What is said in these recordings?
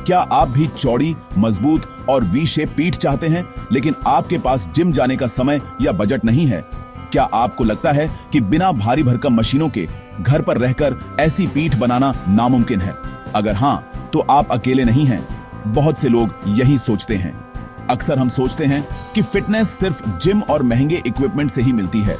क्या आप भी चौड़ी, मजबूत और वी शेप पीठ चाहते हैं, लेकिन आपके पास जिम जाने का समय या बजट नहीं है? क्या आपको लगता है कि बिना भारी भरकम मशीनों के घर पर रहकर ऐसी पीठ बनाना नामुमकिन है? अगर हाँ, तो आप अकेले नहीं हैं। बहुत से लोग यही सोचते हैं। अक्सर हम सोचते हैं कि फिटनेस सिर्फ जिम और महंगे इक्विपमेंट से ही मिलती है,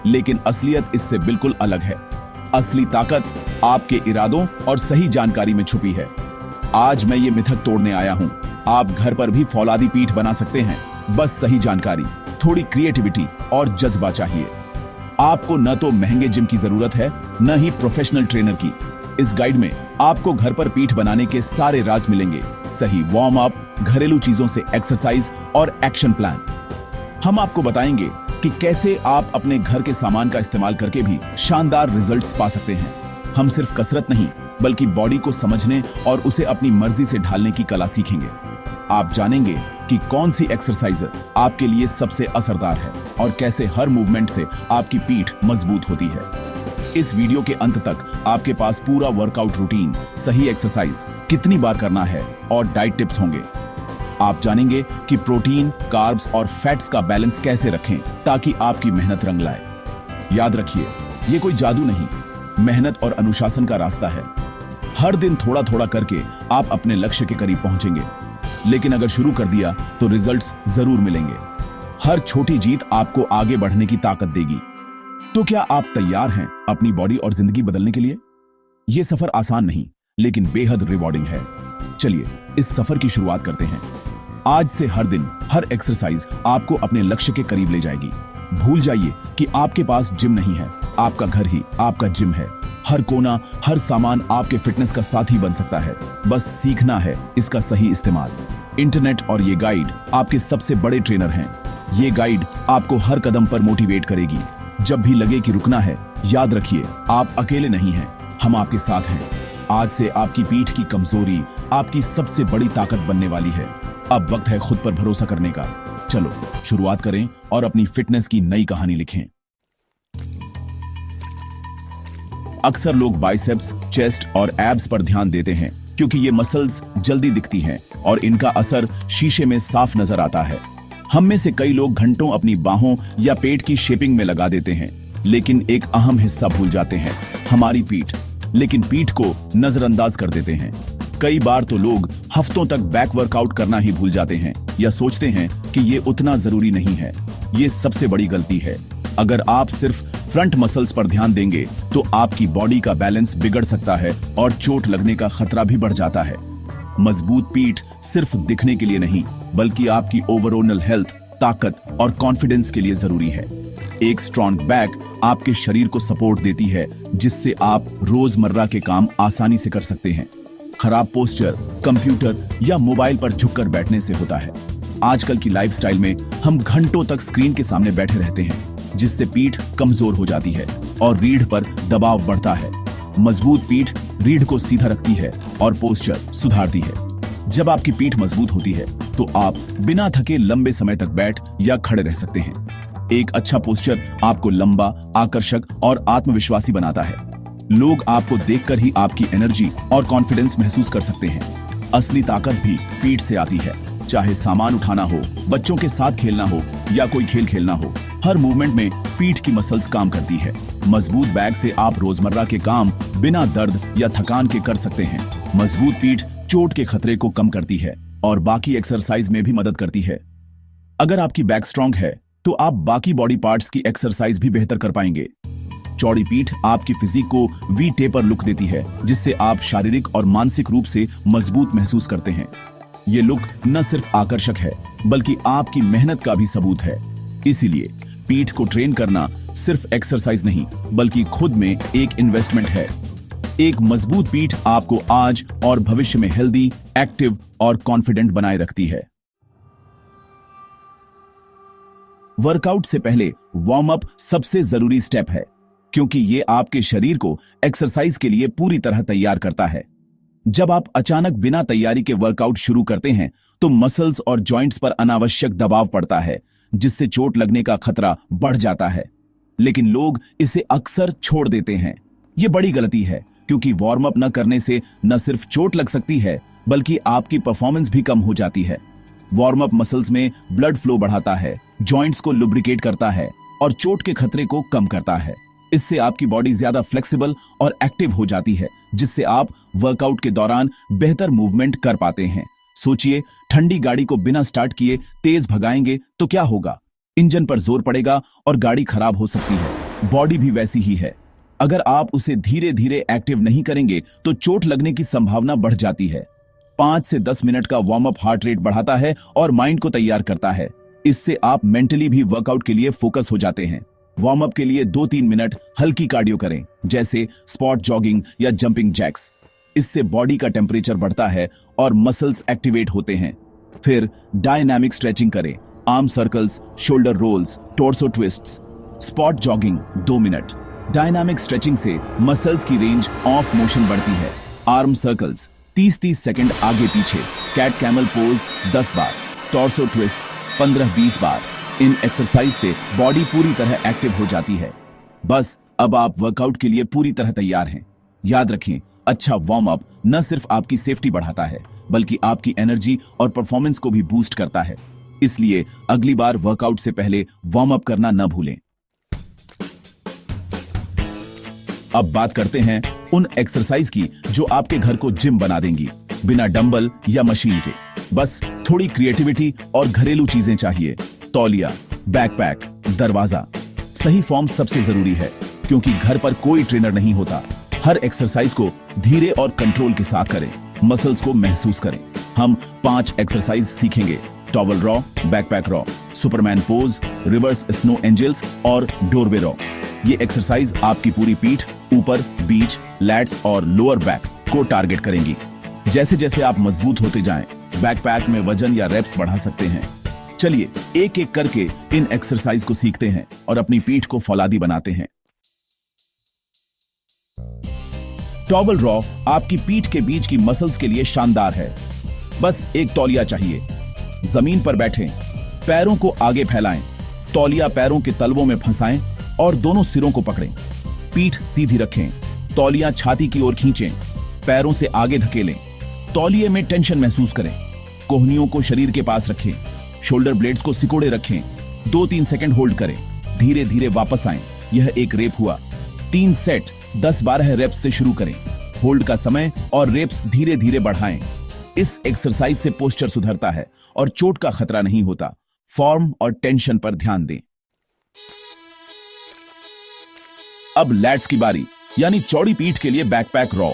लेकिन असलियत इससे बिल्कुल अलग है। असली ताकत आपके इरादों और सही जानकारी में छुपी है। आज मैं ये मिथक तोड़ने आया हूं। आप घर पर भी फौलादी पीठ बना सकते हैं, बस सही जानकारी, थोड़ी क्रिएटिविटी और जज्बा चाहिए। आपको न तो महंगे जिम की जरूरत है, न ही प्रोफेशनल ट्रेनर की। इस गाइड में आपको घर पर पीठ बनाने के सारे राज मिलेंगे। सही वार्म अप, घरेलू चीजों से एक्सरसाइज और एक्शन प्लान। हम आपको बताएंगे कि कैसे आप अपने घर के सामान का इस्तेमाल करके भी शानदार रिजल्ट्स पा सकते हैं। हम सिर्फ कसरत नहीं, बल्कि बॉडी को समझने और उसे अपनी मर्जी से ढालने की कला सीखेंगे। आप जानेंगे कि कौन सी एक्सरसाइज आपके लिए सबसे असरदार है और कैसे हर मूवमेंट से आपकी पीठ मजबूत होती है। इस वीडियो के अंत तक आपके पास पूरा वर्कआउट रूटीन, सही एक्सरसाइज, कितनी बार करना है और डाइट टिप्स होंगे। आप जानेंगे कि प्रोटीन, कार्ब्स और फैट्स का बैलेंस कैसे रखें ताकि आपकी मेहनत रंग लाए। याद रखिए, ये कोई जादू नहीं, मेहनत और अनुशासन का रास्ता है। हर दिन थोड़ा थोड़ा करके आप अपने लक्ष्य के करीब पहुंचेंगे, लेकिन अगर शुरू कर दिया तो रिजल्ट्स जरूर मिलेंगे। हर छोटी जीत आपको आगे बढ़ने की ताकत देगी। तो क्या आप तैयार हैं अपनी बॉडी और जिंदगी बदलने के लिए? यह सफर आसान नहीं, लेकिन बेहद रिवॉर्डिंग है। चलिए इस सफर की शुरुआत करते हैं। आज से हर दिन, हर एक्सरसाइज आपको अपने लक्ष्य के करीब ले जाएगी। भूल जाइए कि आपके पास जिम नहीं है, आपका घर ही आपका जिम है। हर कोना, हर सामान आपके फिटनेस का साथी बन सकता है। बस सीखना है इसका सही इस्तेमाल। इंटरनेट और ये गाइड आपके सबसे बड़े ट्रेनर हैं। ये गाइड आपको हर कदम पर मोटिवेट करेगी। जब भी लगे कि रुकना है, याद रखिए आप अकेले नहीं हैं, हम आपके साथ हैं। आज से आपकी पीठ की कमजोरी आपकी सबसे बड़ी ताकत बनने वाली है। अब वक्त है खुद पर भरोसा करने का। चलो शुरुआत करें और अपनी फिटनेस की नई कहानी लिखें। अक्सर लोग बाइसेप्स, चेस्ट और एब्स पर ध्यान देते हैं क्योंकि ये मसल्स जल्दी दिखती हैं और इनका असर शीशे में साफ नजर आता है। हम में से कई लोग घंटों अपनी बाहों या पेट की शेपिंग में लगा देते हैं, लेकिन एक अहम हिस्सा भूल जाते हैं, हमारी पीठ। लेकिन पीठ को नजरअंदाज कर देते हैं। कई बार तो लोग हफ्तों तक बैक वर्कआउट करना ही भूल जाते हैं या सोचते हैं कि ये उतना जरूरी नहीं है। ये सबसे बड़ी गलती है। अगर आप सिर्फ फ्रंट मसल्स पर ध्यान देंगे तो आपकी बॉडी का बैलेंस बिगड़ सकता है और चोट लगने का खतरा भी बढ़ जाता है। मजबूत पीठ सिर्फ दिखने के लिए नहीं, बल्कि आपकी ओवरऑल हेल्थ, ताकत और कॉन्फिडेंस के लिए जरूरी है। एक स्ट्रॉन्ग बैक आपके शरीर को सपोर्ट देती है, जिससे आप रोजमर्रा के काम आसानी से कर सकते हैं। खराब पोस्चर कंप्यूटर या मोबाइल पर झुककर बैठने से होता है। आजकल की लाइफस्टाइल में हम घंटों तक स्क्रीन के सामने बैठे रहते हैं, जिससे पीठ कमजोर हो जाती है और रीढ़ पर दबाव बढ़ता है। मजबूत पीठ रीढ़ को सीधा रखती है और पोस्चर सुधारती है। जब आपकी पीठ मजबूत होती है तो आप बिना थके लंबे समय तक बैठ या खड़े रह सकते हैं। एक अच्छा पोस्चर आपको लंबा, आकर्षक और आत्मविश्वासी बनाता है। लोग आपको देखकर ही आपकी एनर्जी और कॉन्फिडेंस महसूस कर सकते हैं। असली ताकत भी पीठ से आती है। चाहे सामान उठाना हो, बच्चों के साथ खेलना हो या कोई खेल खेलना हो, हर मूवमेंट में पीठ की मसल्स काम करती है। मजबूत बैक से आप रोजमर्रा के काम बिना दर्द या थकान के कर सकते हैं। मजबूत पीठ चोट के खतरे को कम करती है और बाकी एक्सरसाइज में भी मदद करती है। अगर आपकी बैक स्ट्रांग है तो आप बाकी बॉडी पार्ट्स की एक्सरसाइज भी बेहतर कर पाएंगे। चौड़ी पीठ आपकी फिजिक को वी टेपर लुक देती है, जिससे आप शारीरिक और मानसिक रूप से मजबूत महसूस करते हैं। ये लुक न सिर्फ आकर्षक है, बल्कि आपकी मेहनत का भी सबूत है। इसीलिए पीठ को ट्रेन करना सिर्फ एक्सरसाइज नहीं, बल्कि खुद में एक इन्वेस्टमेंट है। एक मजबूत पीठ आपको आज और भविष्य में हेल्दी, एक्टिव और कॉन्फिडेंट बनाए रखती है। वर्कआउट से पहले वार्म अप सबसे जरूरी स्टेप है, क्योंकि ये आपके शरीर को एक्सरसाइज के लिए पूरी तरह तैयार करता है। जब आप अचानक बिना तैयारी के वर्कआउट शुरू करते हैं तो मसल्स और जॉइंट्स पर अनावश्यक दबाव पड़ता है, जिससे चोट लगने का खतरा बढ़ जाता है। लेकिन लोग इसे अक्सर छोड़ देते हैं। ये बड़ी गलती है, क्योंकि वार्म अप न करने से न सिर्फ चोट लग सकती है, बल्कि आपकी परफॉर्मेंस भी कम हो जाती है। वार्म अप मसल्स में ब्लड फ्लो बढ़ाता है, जॉइंट्स को लुब्रिकेट करता है और चोट के खतरे को कम करता है। इससे आपकी बॉडी ज्यादा फ्लेक्सिबल और एक्टिव हो जाती है, जिससे आप वर्कआउट के दौरान बेहतर मूवमेंट कर पाते हैं। सोचिए, ठंडी गाड़ी को बिना स्टार्ट किए तेज भगाएंगे तो क्या होगा? इंजन पर जोर पड़ेगा और गाड़ी खराब हो सकती है। बॉडी भी वैसी ही है। अगर आप उसे धीरे धीरे एक्टिव नहीं करेंगे तो चोट लगने की संभावना बढ़ जाती है। 5 से 10 मिनट का वार्म अप हार्ट रेट बढ़ाता है और माइंड को तैयार करता है। इससे आप मेंटली भी वर्कआउट के लिए फोकस हो जाते हैं। वार्म अप के लिए 2-3 मिनट हल्की कार्डियो करें, जैसे स्पॉट जॉगिंग या जंपिंग जैक्स। इससे बॉडी का टेम्परेचर बढ़ता है और मसल्स एक्टिवेट होते हैं। फिर डायनामिक स्ट्रेचिंग करें, arm circles, shoulder rolls, torso twists. Spot jogging 2 minute. Dynamic stretching से मसल्स की रेंज ऑफ मोशन बढ़ती है। आर्म सर्कल्स 30-30 सेकंड आगे पीछे। कैट कैमल पोज 10 बार। टॉर्सो ट्विस्ट्स 15-20 बार। इन एक्सरसाइज से बॉडी पूरी तरह एक्टिव हो जाती है। बस अब आप वर्कआउट के लिए पूरी तरह तैयार हैं। याद रखें, अच्छा वार्म अप न सिर्फ आपकी सेफ्टी बढ़ाता है, बल्कि आपकी एनर्जी और परफॉर्मेंस को भी बूस्ट करता है। इसलिए अगली बार वर्कआउट से पहले वार्म अप करना न भूलें। अब बात करते हैं उन एक्सरसाइज की जो आपके घर को जिम बना देंगी, बिना डंबल या मशीन के। बस थोड़ी क्रिएटिविटी और घरेलू चीजें चाहिए। तौलिया, बैकपैक, दरवाजा। सही फॉर्म सबसे जरूरी है, क्योंकि घर पर कोई ट्रेनर नहीं होता। हर एक्सरसाइज को धीरे और कंट्रोल के साथ करें, मसल्स को महसूस करें। हम 5 एक्सरसाइज सीखेंगे: towel row, backpack row, superman pose, reverse snow angels और डोरवे रॉ। ये एक्सरसाइज आपकी पूरी पीठ, ऊपर, बीच, लैट्स और लोअर बैक को टारगेट करेंगी। जैसे जैसे आप मजबूत होते जाएं, बैकपैक में वजन या रेप्स बढ़ा सकते हैं। चलिए एक एक करके इन एक्सरसाइज को सीखते हैं और अपनी पीठ को फौलादी बनाते हैं। टॉवल रॉ आपकी पीठ के बीच की मसल्स के लिए शानदार है। बस एक तौलिया चाहिए। जमीन पर बैठें, पैरों को आगे फैलाएं, तौलिया पैरों के तलवों में फंसाएं और दोनों सिरों को पकड़ें। पीठ सीधी रखें, तौलिया छाती की ओर खींचें, पैरों से आगे धकेलें। तौलिए में टेंशन महसूस करें। कोहनियों को शरीर के पास रखें, शोल्डर ब्लेड्स को सिकोड़े रखें। 2-3 सेकंड होल्ड करें, धीरे धीरे वापस आएं। यह एक रेप हुआ। 3 सेट 10-12 रेप्स से शुरू करें। होल्ड का समय और रेप्स धीरे धीरे बढ़ाएं। इस एक्सरसाइज से पोस्चर सुधरता है और चोट का खतरा नहीं होता। फॉर्म और टेंशन पर ध्यान दें। अब लैट्स की बारी, यानी चौड़ी पीठ के लिए बैकपैक रॉ।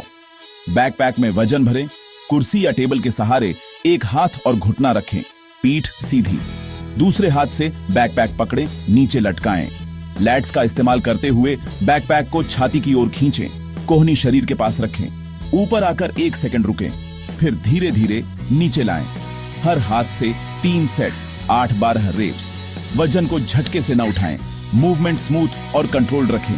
बैकपैक में वजन भरें, कुर्सी या टेबल के सहारे एक हाथ और घुटना रखें, पीठ सीधी। दूसरे हाथ से बैकपैक पकड़ें, नीचे लटकाएं। लैट्स का इस्तेमाल करते हुए बैकपैक को छाती की ओर खींचें, कोहनी शरीर के पास रखें। ऊपर आकर 1 सेकंड रुकें, फिर धीरे धीरे नीचे लाएं। हर हाथ से 3 सेट 8-12 रेप्स। वजन को झटके से न उठाएं, मूवमेंट स्मूथ और कंट्रोल्ड रखें।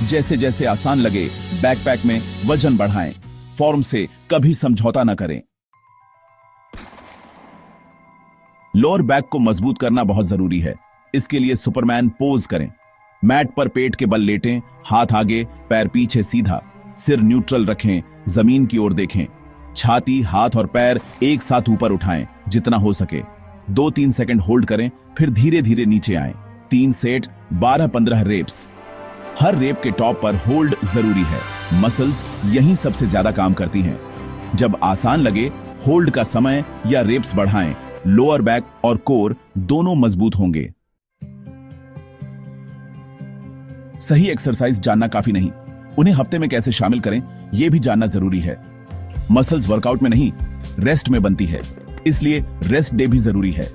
जैसे जैसे आसान लगे, बैकपैक में वजन बढ़ाएं। फॉर्म से कभी समझौता न करें। लोअर बैक को मजबूत करना बहुत जरूरी है। इसके लिए सुपरमैन पोज करें। मैट पर पेट के बल लेटें, हाथ आगे, पैर पीछे सीधा, सिर न्यूट्रल रखें, जमीन की ओर देखें। छाती, हाथ और पैर एक साथ ऊपर उठाएं जितना हो सके। 2-3 सेकंड होल्ड करें, फिर धीरे धीरे नीचे आएं। 3 सेट 12-15 रेप्स। हर रेप के टॉप पर होल्ड जरूरी है। मसल्स यहीं सबसे ज्यादा काम करती हैं। जब आसान लगे, होल्ड का समय या रेप्स बढ़ाएं। लोअर बैक और कोर दोनों मजबूत होंगे। सही एक्सरसाइज जानना काफी नहीं, उन्हें हफ्ते में कैसे शामिल करें यह भी जानना जरूरी है। मसल्स वर्कआउट में नहीं, रेस्ट में बनती है, इसलिए रेस्ट डे भी जरूरी है।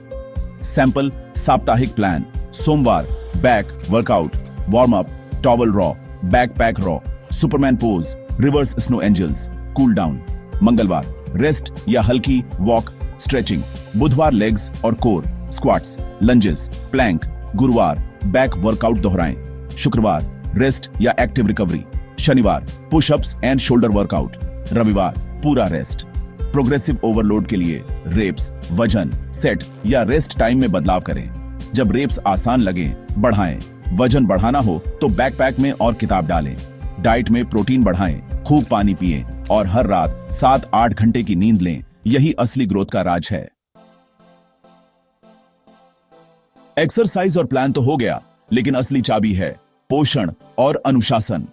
सैंपल साप्ताहिक प्लान: सोमवार back workout, warm up, towel row, backpack row, superman pose, reverse snow angels, cool down. मंगलवार रेस्ट या हल्की वॉक, स्ट्रेचिंग। बुधवार लेग्स और कोर, स्क्वाट्स, लंजेस, प्लैंक। गुरुवार बैक वर्कआउट दोहराएं। शुक्रवार रेस्ट या एक्टिव रिकवरी। शनिवार पुशअप्स एंड शोल्डर वर्कआउट। रविवार पूरा रेस्ट। प्रोग्रेसिव ओवरलोड के लिए रेप्स, वजन, सेट या रेस्ट टाइम में बदलाव करें। जब रेप्स आसान लगे, बढ़ाएं। वजन बढ़ाना हो तो बैकपैक में और किताब डालें। डाइट में प्रोटीन बढ़ाएं, खूब पानी पिएं और हर रात 7-8 घंटे की नींद लें। यही असली ग्रोथ का राज है। एक्सरसाइज और प्लान तो हो गया, लेकिन असली चाबी है पोषण और अनुशासन।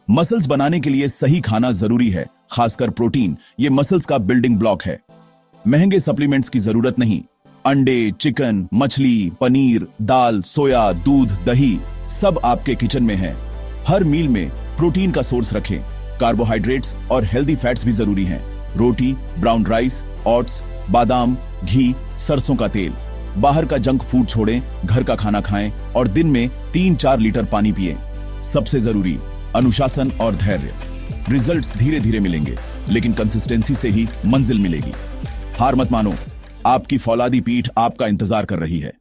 मसल्स बनाने के लिए सही खाना जरूरी है, खासकर प्रोटीन। ये मसल्स का बिल्डिंग ब्लॉक है। महंगे सप्लीमेंट्स की जरूरत नहीं। अंडे, चिकन, मछली, पनीर, दाल, सोया, दूध, दही सब आपके किचन में है। हर मील में प्रोटीन का सोर्स रखें। कार्बोहाइड्रेट्स और हेल्दी फैट्स भी जरूरी हैं। रोटी, ब्राउन राइस, ओट्स, बादाम, घी, सरसों का तेल। बाहर का जंक फूड छोड़ें, घर का खाना खाएं और दिन में 3-4 लीटर पानी पिएं। सबसे जरूरी अनुशासन और धैर्य। रिजल्ट्स धीरे धीरे मिलेंगे, लेकिन कंसिस्टेंसी से ही मंजिल मिलेगी। हार मत मानो, आपकी फौलादी पीठ आपका इंतजार कर रही है।